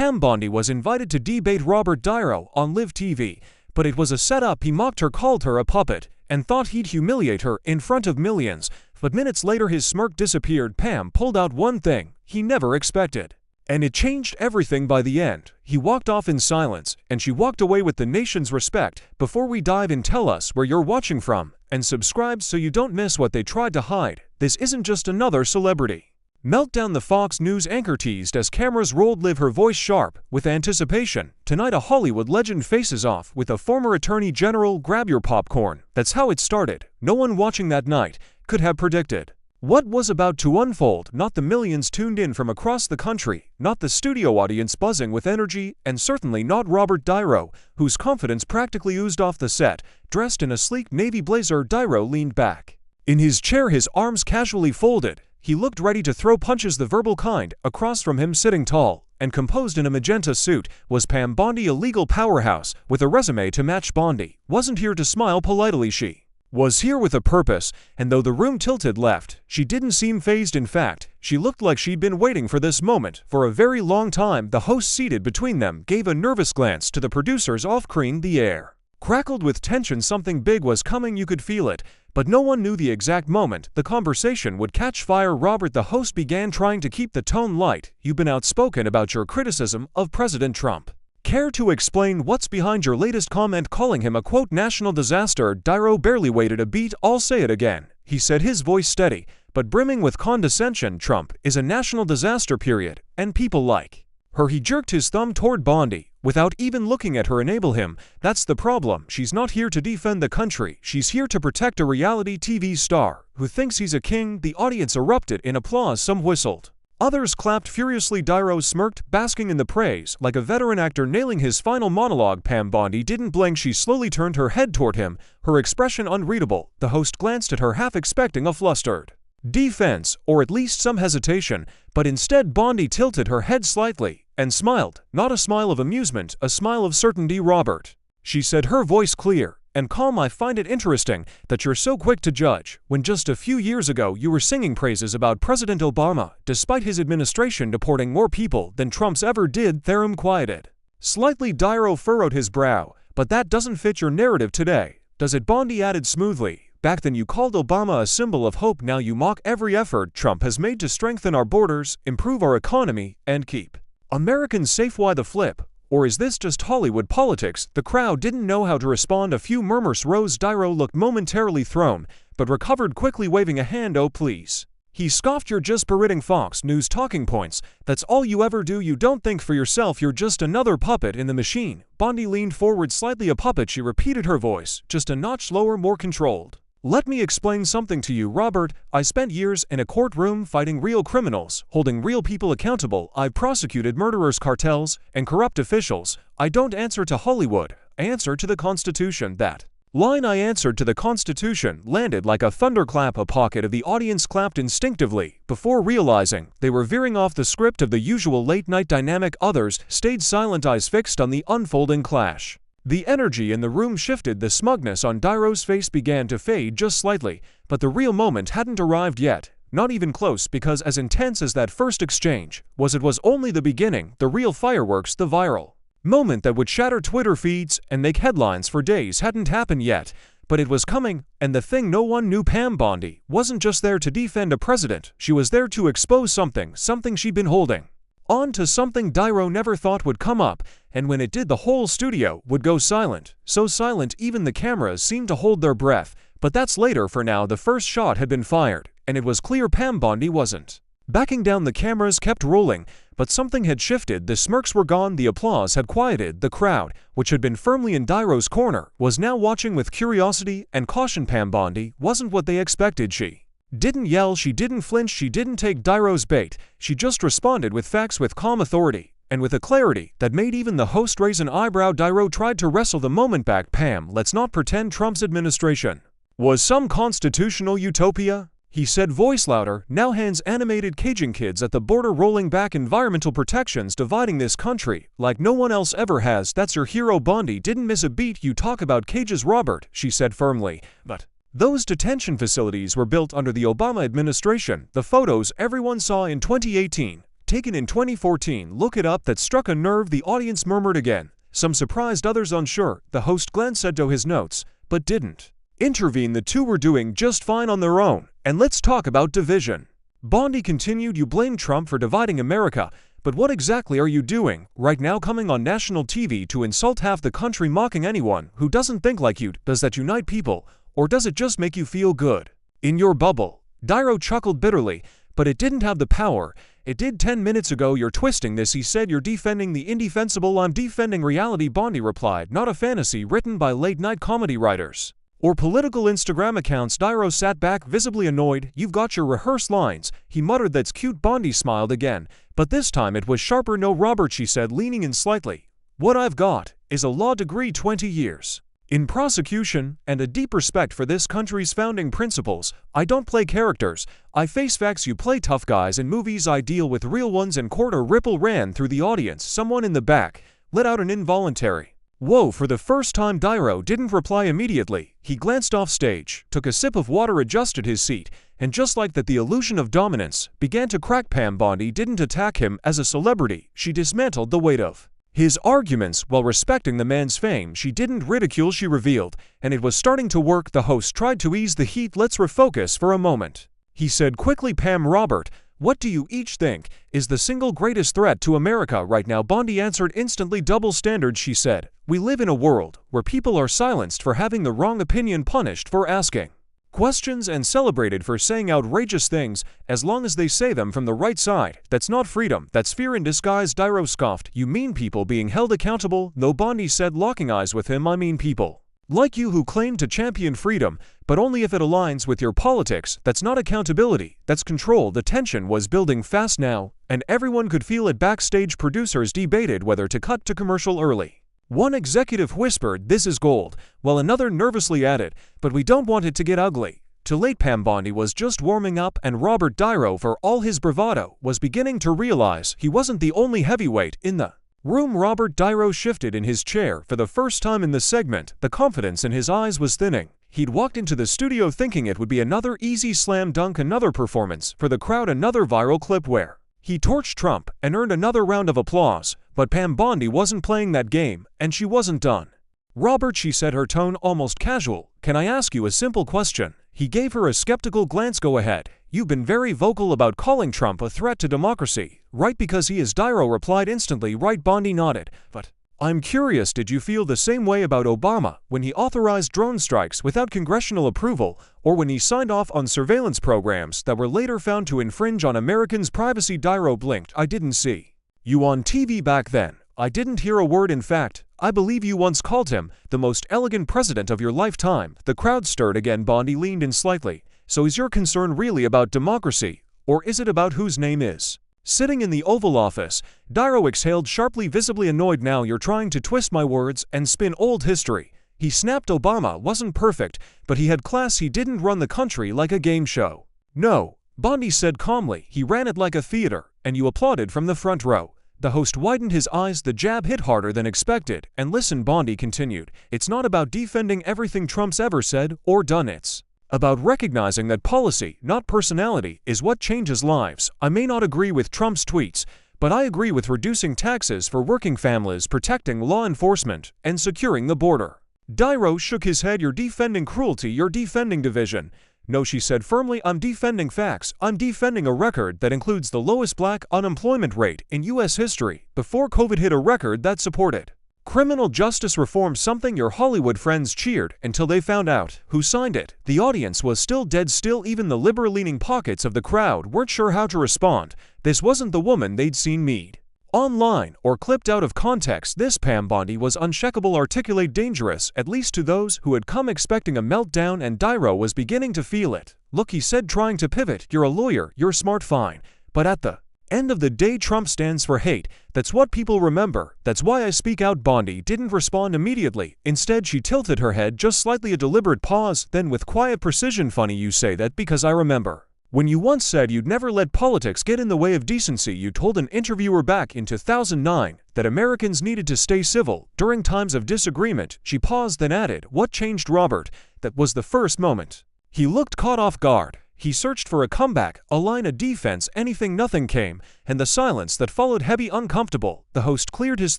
Pam Bondi was invited to debate Robert Dairo on Live TV, but it was a setup. He mocked her, called her a puppet, and thought he'd humiliate her in front of millions. But minutes later his smirk disappeared. Pam pulled out one thing he never expected. And it changed everything by the end. He walked off in silence, and she walked away with the nation's respect. Before we dive in, tell us where you're watching from, and subscribe so you don't miss what they tried to hide. This isn't just another celebrity meltdown. The Fox News anchor teased as cameras rolled, Live, her voice sharp with anticipation. Tonight a Hollywood legend faces off with a former attorney general. Grab your popcorn. That's how it started. No one watching that night could have predicted what was about to unfold. Not the millions tuned in from across the country, not the studio audience buzzing with energy, and certainly not Robert Dairo, whose confidence practically oozed off the set. Dressed in a sleek navy blazer, Dairo leaned back in his chair, his arms casually folded. He looked ready to throw punches, the verbal kind. Across from him, sitting tall and composed in a magenta suit, was Pam Bondi, a legal powerhouse with a resume to match. Bondi wasn't here to smile politely. She was here with a purpose, and though the room tilted left, she didn't seem fazed. In fact, she looked like she'd been waiting for this moment for a very long time. The host seated between them gave a nervous glance to the producers off-screen. The air crackled with tension. Something big was coming, you could feel it, but no one knew the exact moment the conversation would catch fire. Robert, the host began, trying to keep the tone light. You've been outspoken about your criticism of President Trump. Care to explain what's behind your latest comment calling him a, quote, national disaster? Dairo barely waited a beat. I'll say it again, he said, his voice steady but brimming with condescension. Trump is a national disaster, period, and people like her. He jerked his thumb toward Bondi without even looking at her. Enable him. That's the problem. She's not here to defend the country. She's here to protect a reality TV star who thinks he's a king. The audience erupted in applause. Some whistled, others clapped furiously. Dairo smirked, basking in the praise like a veteran actor nailing his final monologue. Pam Bondi didn't blink. She slowly turned her head toward him, her expression unreadable. The host glanced at her, half expecting a flustered defense, or at least some hesitation, but instead Bondi tilted her head slightly and smiled. Not a smile of amusement, a smile of certainty. Robert, she said, her voice clear and calm, I find it interesting that you're so quick to judge when just a few years ago you were singing praises about President Obama, despite his administration deporting more people than Trump's ever did. Therum quieted slightly. Dairo furrowed his brow. But that doesn't fit your narrative today, does it? Bondi added smoothly. Back then you called Obama a symbol of hope. Now you mock every effort Trump has made to strengthen our borders, improve our economy, and keep Americans safe. Why the flip? Or is this just Hollywood politics? The crowd didn't know how to respond. A few murmurs rose. Dairo looked momentarily thrown, but recovered quickly, waving a hand. Oh, please, he scoffed. You're just parroting Fox News talking points. That's all you ever do. You don't think for yourself. You're just another puppet in the machine. Bondi leaned forward slightly. A puppet, she repeated, her voice just a notch lower, more controlled. Let me explain something to you, Robert. I spent years in a courtroom fighting real criminals, holding real people accountable. I prosecuted murderers, cartels, and corrupt officials. I don't answer to Hollywood. I answer to the Constitution. That line, I answered to the Constitution, landed like a thunderclap. A pocket of the audience clapped instinctively before realizing they were veering off the script of the usual late-night dynamic. Others stayed silent, eyes fixed on the unfolding clash. The energy in the room shifted. The smugness on Dairo's face began to fade just slightly, but the real moment hadn't arrived yet. Not even close, because as intense as that first exchange was, it was only the beginning. The real fireworks, the viral moment that would shatter Twitter feeds and make headlines for days, hadn't happened yet. But it was coming, and the thing no one knew, Pam Bondi wasn't just there to defend a president. She was there to expose something she'd been holding on to, something Dairo never thought would come up, and when it did, the whole studio would go silent. So silent even the cameras seemed to hold their breath. But that's later. For now, the first shot had been fired, and it was clear Pam Bondi wasn't backing down. The cameras kept rolling, but something had shifted. The smirks were gone, the applause had quieted. The crowd, which had been firmly in Dairo's corner, was now watching with curiosity and caution. Pam Bondi wasn't what they expected. She didn't yell, she didn't flinch, she didn't take Dairo's bait. She just responded with facts, with calm authority, and with a clarity that made even the host raise an eyebrow. Dairo tried to wrestle the moment back. Pam, let's not pretend Trump's administration was some constitutional utopia, he said, voice louder. Now hands animated, caging kids at the border, rolling back environmental protections, dividing this country like no one else ever has. That's your hero. Bondi didn't miss a beat. You talk about cages, Robert, she said firmly, but those detention facilities were built under the Obama administration. The photos everyone saw in 2018 taken in 2014. Look it up. That struck a nerve, the audience murmured again. Some surprised, others unsure. The host glanced at his notes, but didn't intervene. The two were doing just fine on their own. And let's talk about division. Bondi continued, you blame Trump for dividing America, but what exactly are you doing right now, coming on national TV to insult half the country, mocking anyone who doesn't think like you? Does that unite people, or does it just make you feel good in your bubble? Dairo chuckled bitterly, but it didn't have the power. It did 10 minutes ago. You're twisting this, he said. You're defending the indefensible. I'm defending reality, Bondi replied, not a fantasy written by late-night comedy writers or political Instagram accounts. Dairo sat back, visibly annoyed. You've got your rehearsed lines, he muttered. That's cute. Bondi smiled again, but this time it was sharper. No, Robert, she said, leaning in slightly. What I've got is a law degree, 20 years in prosecution, and a deep respect for this country's founding principles. I don't play characters. I face facts. You play tough guys in movies. I deal with real ones in court. A ripple ran through the audience. Someone in the back let out an involuntary whoa. For the first time, Dairo didn't reply immediately. He glanced off stage, took a sip of water, adjusted his seat, and just like that, the illusion of dominance began to crack. Pam Bondi didn't attack him as a celebrity. She dismantled the weight of his arguments while respecting the man's fame. She didn't ridicule, she revealed, and it was starting to work. The host tried to ease the heat. Let's refocus for a moment, he said quickly. Pam, Robert, what do you each think is the single greatest threat to America right now? Bondi answered instantly. Double standards, she said. We live in a world where people are silenced for having the wrong opinion, punished for asking questions, and celebrated for saying outrageous things as long as they say them from the right side. That's not freedom, that's fear in disguise. Dairo scoffed. You mean people being held accountable? No, Bondi said, locking eyes with him. I mean people like you who claim to champion freedom, but only if it aligns with your politics. That's not accountability, that's control. The tension was building fast now, and everyone could feel it backstage. Producers debated whether to cut to commercial early. One executive whispered, this is gold, while another nervously added, but we don't want it to get ugly. Too late. Pam Bondi was just warming up, and Robert Dairo, for all his bravado, was beginning to realize he wasn't the only heavyweight in the room. Robert Dairo shifted in his chair for the first time in the segment. The confidence in his eyes was thinning. He'd walked into the studio thinking it would be another easy slam dunk, another performance for the crowd, another viral clip where he torched Trump and earned another round of applause. But Pam Bondi wasn't playing that game, and she wasn't done. Robert, she said, her tone almost casual, can I ask you a simple question? He gave her a skeptical glance. Go ahead. You've been very vocal about calling Trump a threat to democracy, right? Because he is. Dairo replied instantly. Right. Bondi nodded. But I'm curious, did you feel the same way about Obama when he authorized drone strikes without congressional approval, or when he signed off on surveillance programs that were later found to infringe on Americans' privacy? Dairo blinked. I didn't see you on TV back then. I didn't hear a word. In fact, I believe you once called him the most elegant president of your lifetime. The crowd stirred again. Bondi leaned in slightly. So is your concern really about democracy, or is it about whose name is sitting in the Oval Office? Dairo exhaled sharply, visibly annoyed. Now you're trying to twist my words and spin old history, he snapped. Obama wasn't perfect, but he had class. He didn't run the country like a game show. No, Bondi said calmly, he ran it like a theater, and you applauded from the front row. The host widened his eyes. The jab hit harder than expected. And listen, Bondi continued, it's not about defending everything Trump's ever said or done. It's about recognizing that policy, not personality, is what changes lives. I may not agree with Trump's tweets, but I agree with reducing taxes for working families, protecting law enforcement, and securing the border. Dairo shook his head. You're defending cruelty, you're defending division. No, she said firmly, I'm defending facts. I'm defending a record that includes the lowest black unemployment rate in U.S. history before COVID hit, a record that supported criminal justice reform, something your Hollywood friends cheered until they found out who signed it. The audience was still dead still. Even the liberal-leaning pockets of the crowd weren't sure how to respond. This wasn't the woman they'd seen mead online or clipped out of context. This Pam Bondi was unshakable, articulate, dangerous, at least to those who had come expecting a meltdown, and Dairo was beginning to feel it. Look, he said, trying to pivot, you're a lawyer, you're smart, fine, but at the end of the day, Trump stands for hate. That's what people remember. That's why I speak out. Bondi didn't respond immediately. Instead, she tilted her head just slightly, a deliberate pause, then with quiet precision, funny you say that, because I remember when you once said you'd never let politics get in the way of decency. You told an interviewer back in 2009 that Americans needed to stay civil during times of disagreement. She paused, then added, what changed, Robert? That was the first moment. He looked caught off guard. He searched for a comeback, a line of defense, anything, nothing came, and the silence that followed heavy, uncomfortable. The host cleared his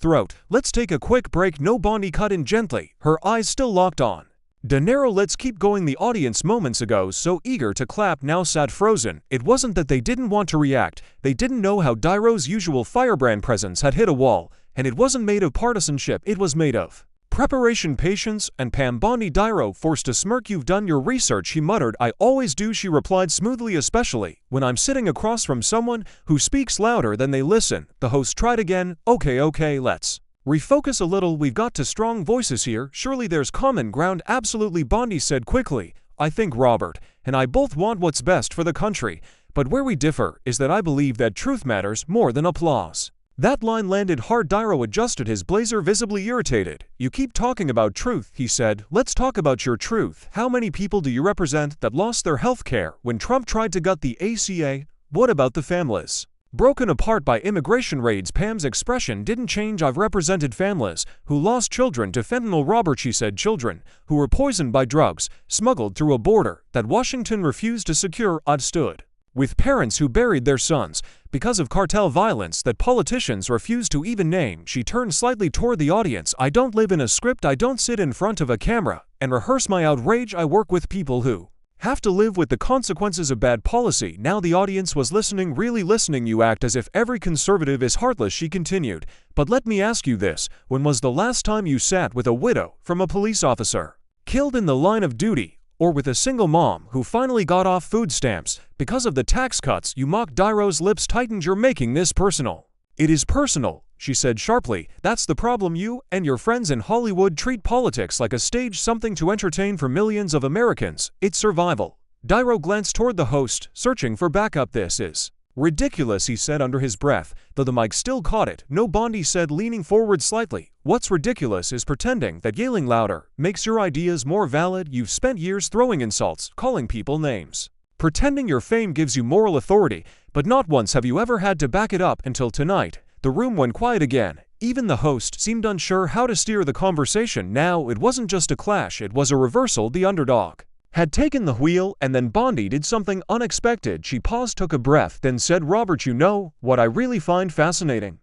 throat. Let's take a quick break. No, Bondi cut in gently, her eyes still locked on Niro. Let's keep going. The audience moments ago so eager to clap now sat frozen. It wasn't that they didn't want to react, they didn't know how Dairo's usual firebrand presence had hit a wall, and it wasn't made of partisanship, it was made of preparation, patience, and Pam Bondi. Dairo forced a smirk. You've done your research, he muttered. I always do, she replied smoothly, especially when I'm sitting across from someone who speaks louder than they listen. The host tried again. Okay, let's refocus a little. We've got two strong voices here. Surely there's common ground. Absolutely, Bondi said quickly. I think Robert and I both want what's best for the country, but where we differ is that I believe that truth matters more than applause. That line landed hard. Dairo adjusted his blazer, visibly irritated. You keep talking about truth, he said. Let's talk about your truth. How many people do you represent that lost their health care when Trump tried to gut the ACA? What about the families broken apart by immigration raids? Pam's expression didn't change. I've represented families who lost children to fentanyl, Robert, she said. Children who were poisoned by drugs smuggled through a border that Washington refused to secure. I'd stood with parents who buried their sons because of cartel violence that politicians refuse to even name. She turned slightly toward the audience. I don't live in a script. I don't sit in front of a camera and rehearse my outrage. I work with people who have to live with the consequences of bad policy. Now the audience was listening, really listening. You act as if every conservative is heartless, she continued. But let me ask you this. When was the last time you sat with a widow from a police officer killed in the line of duty, or with a single mom who finally got off food stamps because of the tax cuts? You mocked. Dairo's lips tightened. You're making this personal. It is personal, she said sharply. That's the problem. You and your friends in Hollywood treat politics like a stage, something to entertain for millions of Americans. It's survival. Dairo glanced toward the host, searching for backup. This is ridiculous, he said under his breath, though the mic still caught it. No, Bondi said, leaning forward slightly. What's ridiculous is pretending that yelling louder makes your ideas more valid. You've spent years throwing insults, calling people names, pretending your fame gives you moral authority, but not once have you ever had to back it up until tonight. The room went quiet again. Even the host seemed unsure how to steer the conversation. Now it wasn't just a clash, it was a reversal. The underdog had taken the wheel, and then Bondi did something unexpected. She paused, took a breath, then said, Robert, you know what I really find fascinating?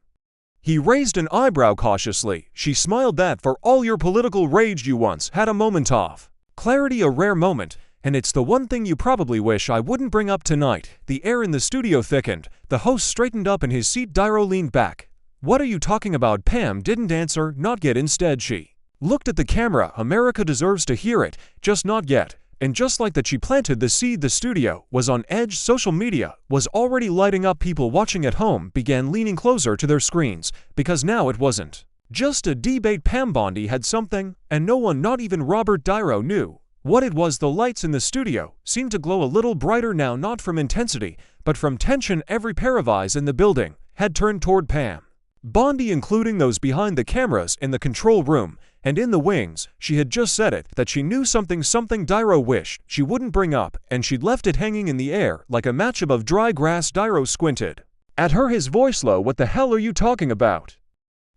He raised an eyebrow cautiously. She smiled. That for all your political rage you once had a moment of clarity, a rare moment, and it's the one thing you probably wish I wouldn't bring up tonight. The air in the studio thickened. The host straightened up in his seat. Dairo leaned back. What are you talking about? Pam didn't answer. Not yet. Instead, she looked at the camera. America deserves to hear it, just not yet. And just like that, she planted the seed. The studio was on edge. Social media was already lighting up. People watching at home began leaning closer to their screens, because now it wasn't just a debate. Pam Bondi had something, and no one, not even Robert Dairo, knew what it was. The lights in the studio seemed to glow a little brighter now, not from intensity, but from tension. Every pair of eyes in the building had turned toward Pam Bondi, including those behind the cameras in the control room and in the wings. She had just said it, that she knew something Dairo wished she wouldn't bring up, and she'd left it hanging in the air like a match above dry grass. Dairo squinted at her, his voice low. What the hell are you talking about?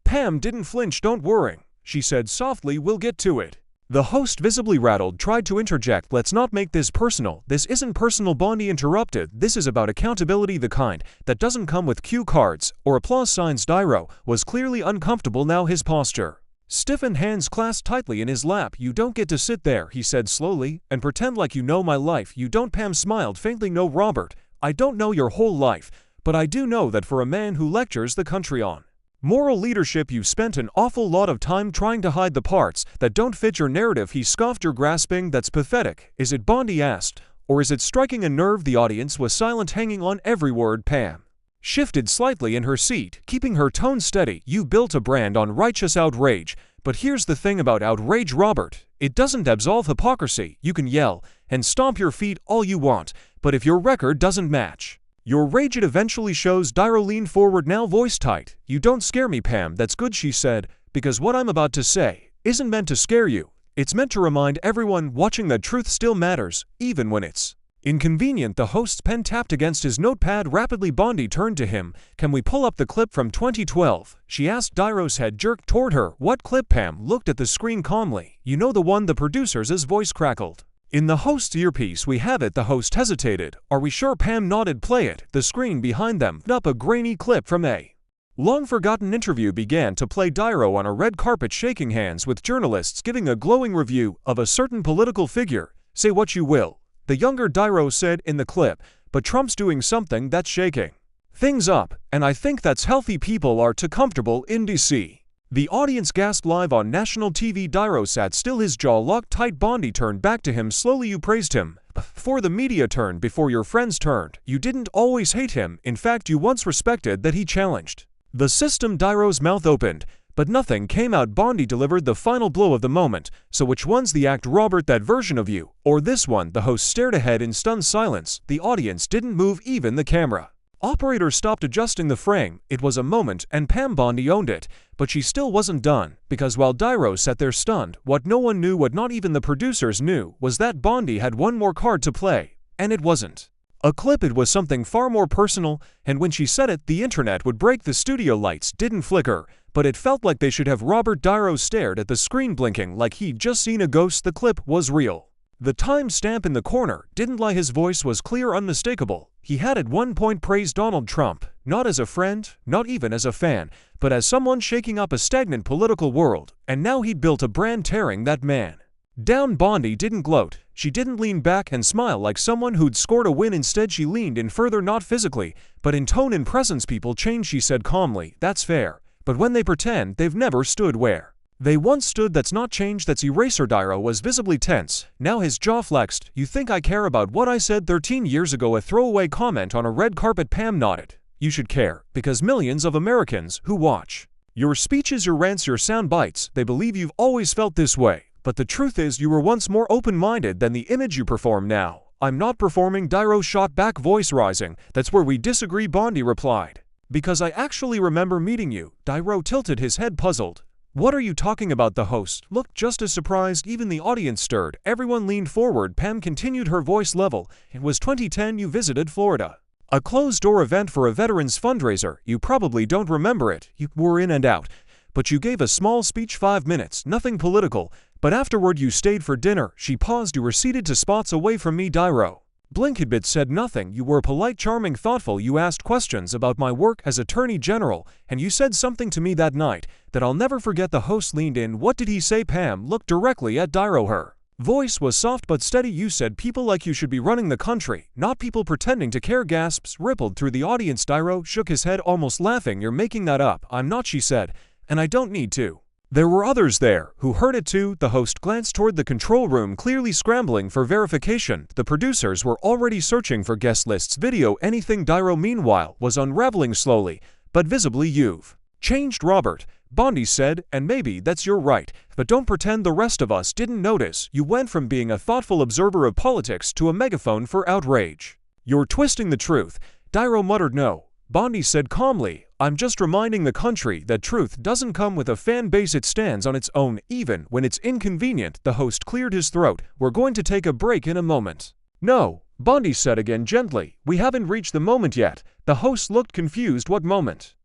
Pam didn't flinch. Don't worry, she said softly, we'll get to it. The host, visibly rattled, tried to interject. Let's not make this personal. This isn't personal, Bondi interrupted. This is about accountability, the kind that doesn't come with cue cards or applause signs. Dairo was clearly uncomfortable now, his posture stiffened, hands clasped tightly in his lap. You don't get to sit there, he said slowly, and pretend like you know my life. You don't. Pam smiled faintly. No, Robert, I don't know your whole life, but I do know that for a man who lectures the country on moral leadership, you've spent an awful lot of time trying to hide the parts that don't fit your narrative. He scoffed. You're grasping. That's pathetic. Is it, Bondi asked, or is it striking a nerve? The audience was silent, hanging on every word. Pam shifted slightly in her seat, keeping her tone steady. You built a brand on righteous outrage, but here's the thing about outrage, Robert. It doesn't absolve hypocrisy. You can yell and stomp your feet all you want, but if your record doesn't match your rage, it eventually shows. Dairo leaned forward, now voice tight. You don't scare me, Pam. That's good, she said, because what I'm about to say isn't meant to scare you. It's meant to remind everyone watching that truth still matters, even when it's inconvenient. The host's pen tapped against his notepad rapidly. Bondi turned to him. Can we pull up the clip from 2012? She asked. Dairo's head jerked toward her. What clip? Pam looked at the screen calmly. You know, the one the producers' voice crackled In the host's earpiece we have it. The host hesitated. Are we sure? Pam nodded. Play it. The screen behind them up a grainy clip from a long-forgotten interview began to play. Dairo on a red carpet shaking hands with journalists giving a glowing review of a certain political figure. Say what you will, the younger Dairo said in the clip, but Trump's doing something that's shaking things up, and I think that's healthy. People are too comfortable in DC. The audience gasped. Live on national TV, Dairo sat still, his jaw locked tight. Bondi turned back to him slowly. You praised him before the media turned, before your friends turned. You didn't always hate him. In fact, you once respected that he challenged the system. Dairo's mouth opened, but nothing came out. Bondi delivered the final blow of the moment. So which one's the act, Robert? That version of you, or this one? The host stared ahead in stunned silence. The audience didn't move, even the camera operator stopped adjusting the frame. It was a moment, and Pam Bondi owned it, but she still wasn't done, because while Dairo sat there stunned, what no one knew, what not even the producers knew, was that Bondi had one more card to play. And it wasn't a clip, it was something far more personal, and when she said it, the internet would break. The studio lights didn't flicker, but it felt like they should have. Robert Dairo stared at the screen, blinking like he'd just seen a ghost. The clip was real. The time stamp in the corner didn't lie. His voice was clear, unmistakable. He had at one point praised Donald Trump, not as a friend, not even as a fan, but as someone shaking up a stagnant political world, and now he'd built a brand tearing that man down. Bondi didn't gloat. She didn't lean back and smile like someone who'd scored a win. Instead, she leaned in further, not physically, but in tone and presence. People change, she said calmly. That's fair. But when they pretend they've never stood where they once stood, that's not change, that's eraser. Dairo was visibly tense. Now his jaw flexed. You think I care about what I said 13 years ago? A throwaway comment on a red carpet. Pam nodded. You should care, because millions of Americans who watch your speeches, your rants, your sound bites, they believe you've always felt this way. But the truth is, you were once more open-minded than the image you perform now. I'm not performing, Dairo shot back, voice rising. That's where we disagree, Bondi replied. Because I actually remember meeting you. Dairo tilted his head, puzzled. What are you talking about? The host looked just as surprised. Even the audience stirred. Everyone leaned forward. Pam continued, her voice level. It was 2010. You visited Florida. A closed-door event for a veterans fundraiser. You probably don't remember it. You were in and out. But you gave a small speech, 5 minutes, nothing political. But afterward you stayed for dinner. She paused. You were seated 2 spots away from me. Dairo Blinkadbit said nothing. You were polite, charming, thoughtful. You asked questions about my work as Attorney General, and you said something to me that night that I'll never forget. The host leaned in. What did he say? Pam looked directly at Dairo. Her voice was soft but steady. You said people like you should be running the country, not people pretending to care. Gasps rippled through the audience. Dairo shook his head, almost laughing. You're making that up. I'm not, she said, and I don't need to. There were others there who heard it too. The host glanced toward the control room, clearly scrambling for verification. The producers were already searching for guest lists, video, anything. Dairo, meanwhile, was unraveling slowly, but visibly. You've changed, Robert, Bondi said, and maybe that's your right, but don't pretend the rest of us didn't notice. You went from being a thoughtful observer of politics to a megaphone for outrage. You're twisting the truth. Dairo muttered. No, Bondi said calmly. I'm just reminding the country that truth doesn't come with a fan base. It stands on its own, even when it's inconvenient. The host cleared his throat. We're going to take a break in a moment. No, Bondi said again gently. We haven't reached the moment yet. The host looked confused. What moment?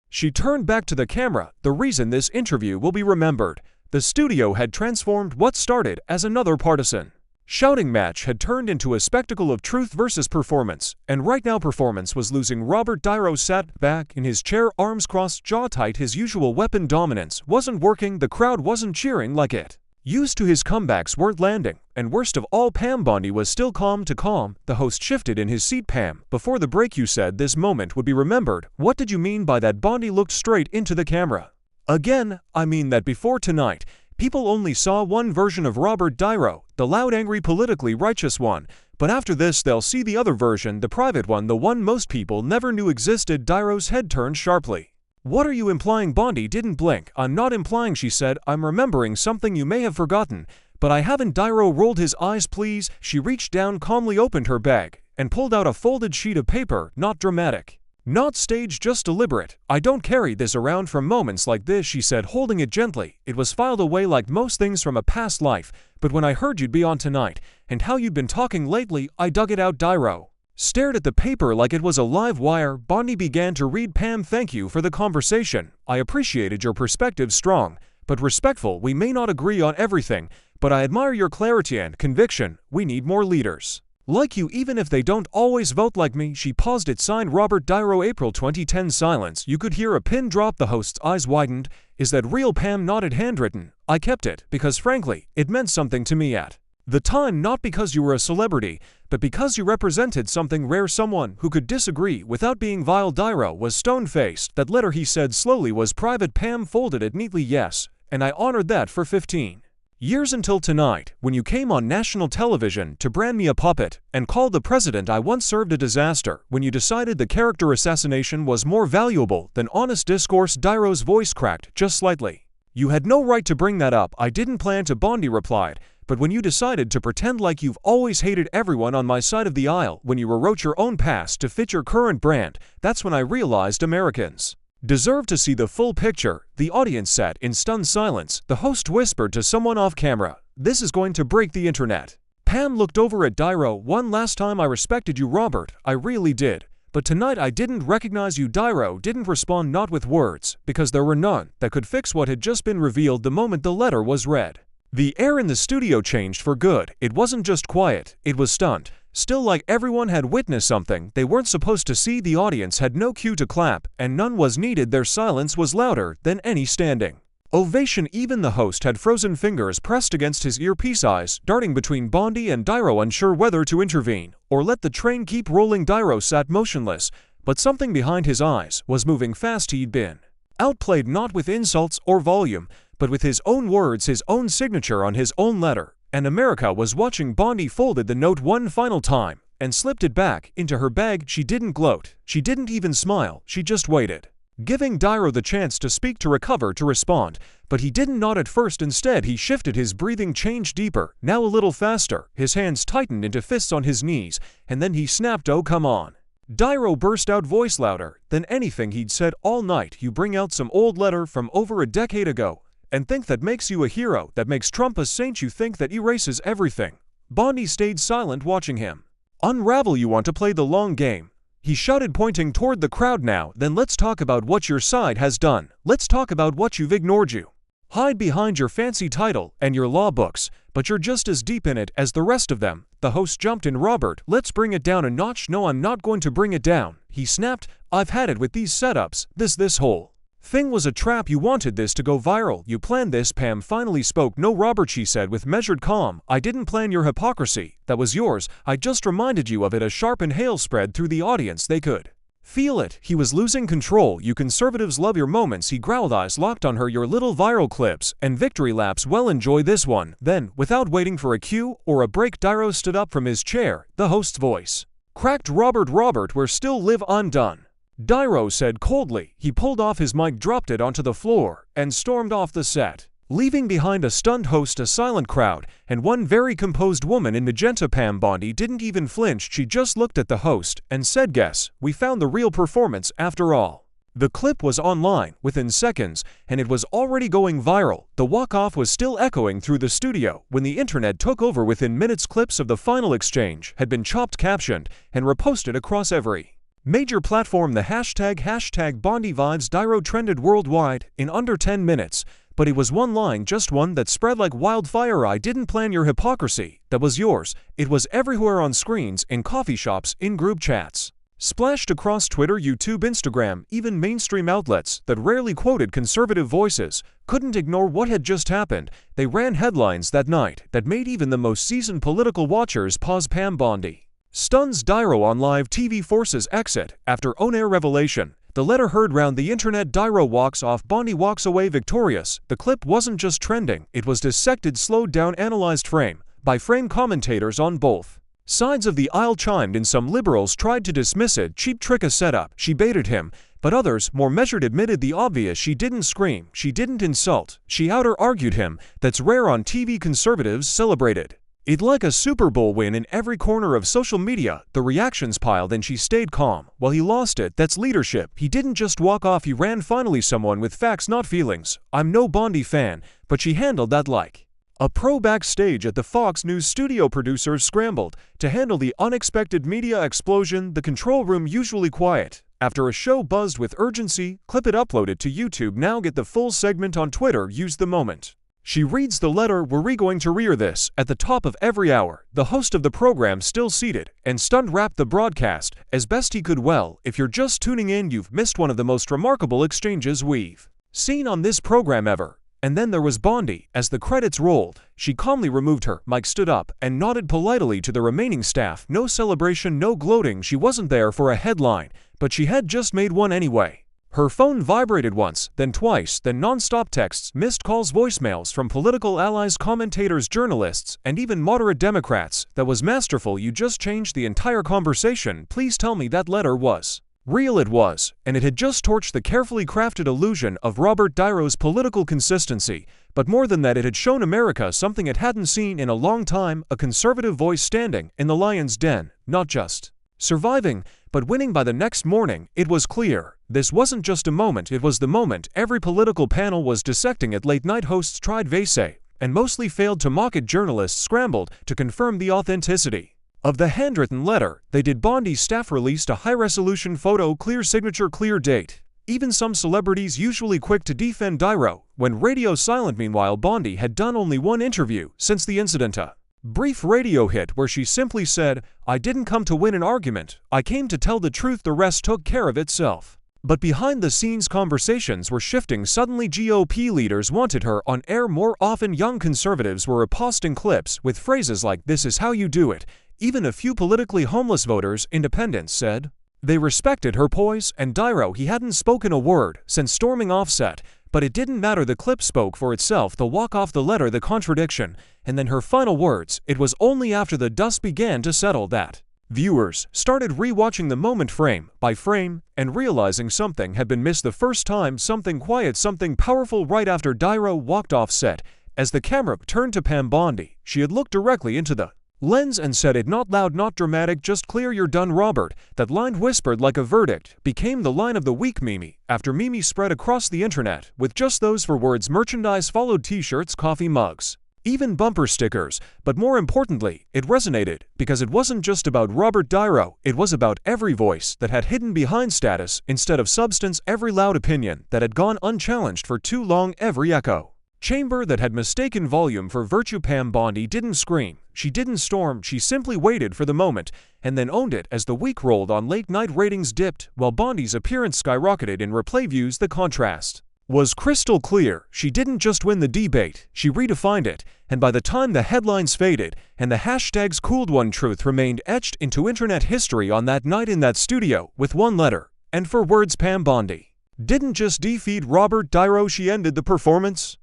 She turned back to the camera. The reason this interview will be remembered. The studio had transformed what started as another partisan shouting match had turned into a spectacle of truth versus performance, and right now performance was losing. Robert Dairo sat back in his chair, arms crossed, jaw tight. His usual weapon, dominance, wasn't working. The crowd wasn't cheering like it used to. His comebacks weren't landing, and worst of all, Pam Bondi was still calm to calm. The host shifted in his seat. Pam, before the break you said this moment would be remembered. What did you mean by that? Bondi looked straight into the camera. Again, I mean that before tonight, people only saw one version of Robert Dairo, the loud, angry, politically righteous one. But after this, they'll see the other version, the private one, the one most people never knew existed. Dairo's head turned sharply. What are you implying? Bondi didn't blink. I'm not implying, she said. I'm remembering something you may have forgotten. But I haven't. Dairo rolled his eyes. Please. She reached down, calmly opened her bag, and pulled out a folded sheet of paper. Not dramatic, not staged, just deliberate. I don't carry this around from moments like this, she said, holding it gently. It was filed away like most things from a past life, but when I heard you'd be on tonight, and how you'd been talking lately, I dug it out. Dairo stared at the paper like it was a live wire. Bondi began to read. Pam, thank you for the conversation. I appreciated your perspective. Strong, but respectful. We may not agree on everything, but I admire your clarity and conviction. We need more leaders like you, even if they don't always vote like me." She paused. It signed Robert Dairo. April 2010. Silence. You could hear a pin drop. The host's eyes widened. "Is that real?" Pam nodded. "Handwritten. I kept it because, frankly, it meant something to me at the time, not because you were a celebrity, but because you represented something rare, someone who could disagree without being vile." Dairo was stone-faced. "That letter," he said slowly, "was private." Pam folded it neatly. "Yes, and I honored that for 15 years until tonight, when you came on national television to brand me a puppet and called the president I once served a disaster, when you decided the character assassination was more valuable than honest discourse." Dairo's voice cracked just slightly. "You had no right to bring that up." "I didn't plan to," Bondi replied, "but when you decided to pretend like you've always hated everyone on my side of the aisle, when you rewrote your own past to fit your current brand, that's when I realized Americans deserve to see the full picture." The audience sat in stunned silence. The host whispered to someone off camera, "This is going to break the internet." Pam looked over at Dairo. "One last time, I respected you, Robert. I really did. But tonight I didn't recognize you." Dairo didn't respond, not with words, because there were none that could fix what had just been revealed the moment the letter was read. The air in the studio changed for good. It wasn't just quiet, it was stunned. Still, like everyone had witnessed something they weren't supposed to see. The audience had no cue to clap, and none was needed. Their silence was louder than any standing ovation. Even the host had frozen fingers pressed against his earpiece, eyes darting between Bondi and Dairo, unsure whether to intervene or let the train keep rolling. Dairo sat motionless, but something behind his eyes was moving fast. He'd been outplayed, not with insults or volume, but with his own words, his own signature on his own letter. And America was watching. Bondi folded the note one final time and slipped it back into her bag. She didn't gloat. She didn't even smile. She just waited, giving Dairo the chance to speak, to recover, to respond. But he didn't nod at first. Instead, he shifted. His breathing changed deeper, now a little faster. His hands tightened into fists on his knees, and then he snapped, "Oh, come on." Dairo burst out, voice louder than anything he'd said all night. "You bring out some old letter from over a decade ago and think that makes you a hero, that makes Trump a saint. You think that erases everything." Bondi stayed silent, watching him unravel. "You want to play the long game," he shouted, pointing toward the crowd. "Now, then let's talk about what your side has done. Let's talk about what you've ignored. You hide behind your fancy title and your law books, but you're just as deep in it as the rest of them." The host jumped in. "Robert, let's bring it down a notch." "No, I'm not going to bring it down," he snapped. "I've had it with these setups. This whole thing was a trap. You wanted this to go viral. You planned this." Pam finally spoke. "No, Robert," she said with measured calm, "I didn't plan your hypocrisy. That was yours. I just reminded you of it." A sharp inhale spread through the audience. They could feel it. He was losing control. "You conservatives love your moments," he growled, eyes locked on her. "Your little viral clips and victory laps. Well, enjoy this one." Then, without waiting for a cue or a break, Dairo stood up from his chair. The host's voice cracked. Robert, we're still live on." "Done," Dairo said coldly. He pulled off his mic, dropped it onto the floor, and stormed off the set, leaving behind a stunned host, a silent crowd, and one very composed woman in magenta. Pam Bondi didn't even flinch. She just looked at the host and said, "Guess we found the real performance after all." The clip was online within seconds, and it was already going viral. The walk-off was still echoing through the studio when the internet took over. Within minutes, clips of the final exchange had been chopped, captioned, and reposted across every major platform. The hashtag Bondi Vibes Dairo trended worldwide in under 10 minutes. But it was one line, just one, that spread like wildfire. "I didn't plan your hypocrisy. That was yours." It was everywhere, on screens, in coffee shops, in group chats, splashed across Twitter, YouTube, Instagram. Even mainstream outlets that rarely quoted conservative voices couldn't ignore what had just happened. They ran headlines that night that made even the most seasoned political watchers pause. Pam Bondi stuns Dairo on live TV, forces exit after on-air revelation. The letter heard round the internet. Dairo walks off. Bondi walks away victorious. The clip wasn't just trending, it was dissected, slowed down, analyzed frame by frame. Commentators on both sides of the aisle chimed in. Some liberals tried to dismiss it. "Cheap trick, a setup. She baited him." But others, more measured, admitted the obvious. "She didn't scream. She didn't insult. She outer-argued him." That's rare on TV. Conservatives celebrated it like a Super Bowl win. In every corner of social media, the reactions piled, and she stayed calm while he lost it. That's leadership. He didn't just walk off, he ran. Finally, someone with facts, not feelings. "I'm no Bondi fan, but she handled that like A pro backstage at the Fox News studio. Producers scrambled to handle the unexpected media explosion, the control room usually quiet. After a show buzzed with urgency, clip it uploaded to YouTube. Now get the full segment on Twitter. Use the moment. She reads the letter. Were we going to rear this? At the top of every hour, the host of the program, still seated and stunned, wrapped the broadcast as best he could. Well, if you're just tuning in, you've missed one of the most remarkable exchanges we've seen on this program ever. And then there was Bondi. As the credits rolled, she calmly removed her mic, stood up, and nodded politely to the remaining staff. No celebration, no gloating. She wasn't there for a headline, but she had just made one anyway. Her phone vibrated once, then twice, then non-stop texts, missed calls, voicemails from political allies, commentators, journalists, and even moderate Democrats. That was masterful. You just changed the entire conversation. Please tell me that letter was real. It was, and it had just torched the carefully crafted illusion of Robert Dairo's political consistency. But more than that, it had shown America something it hadn't seen in a long time: a conservative voice standing in the lion's den, not just surviving, but winning by the next morning. It was clear this wasn't just a moment, it was the moment every political panel was dissecting it. Late-night hosts tried Vese, and mostly failed to mock it. Journalists scrambled to confirm the authenticity of the handwritten letter. They did. Bondi's staff released a high-resolution photo, clear signature, clear date. Even some celebrities, usually quick to defend Dairo, went radio silent. Meanwhile, Bondi had done only one interview since the incident, a brief radio hit where she simply said, "I didn't come to win an argument, I came to tell the truth. The rest took care of itself." But behind-the-scenes conversations were shifting. Suddenly GOP leaders wanted her on air more often. Young conservatives were reposting clips with phrases like, "This is how you do it." Even a few politically homeless voters, independents, said they respected her poise. And Dairo, he hadn't spoken a word since storming off set. But it didn't matter. The clip spoke for itself. The walk off the letter, the contradiction, and then her final words. It was only after the dust began to settle that viewers started re-watching the moment frame by frame and realizing something had been missed the first time. Something quiet, something powerful. Right after Dairo walked off set, as the camera turned to Pam Bondi, she had looked directly into the lens and said it, not loud, not dramatic, just clear, "You're done, Robert." That line, whispered like a verdict, became the line of the week. Mimi after Mimi spread across the internet with just those 4 words. Merchandise followed: t-shirts, coffee mugs, even bumper stickers. But more importantly, it resonated because it wasn't just about Robert Dairo. It was about every voice that had hidden behind status instead of substance, every loud opinion that had gone unchallenged for too long, every echo chamber that had mistaken volume for virtue. Pam Bondi didn't scream, she didn't storm, she simply waited for the moment and then owned it. As the week rolled on, late-night ratings dipped while Bondi's appearance skyrocketed in replay views. The contrast was crystal clear. She didn't just win the debate, she redefined it. And by the time the headlines faded and the hashtags cooled, one truth remained etched into internet history. On that night in that studio, with one letter and 4 words, Pam Bondi didn't just defeat Robert Dairo, she ended the performance.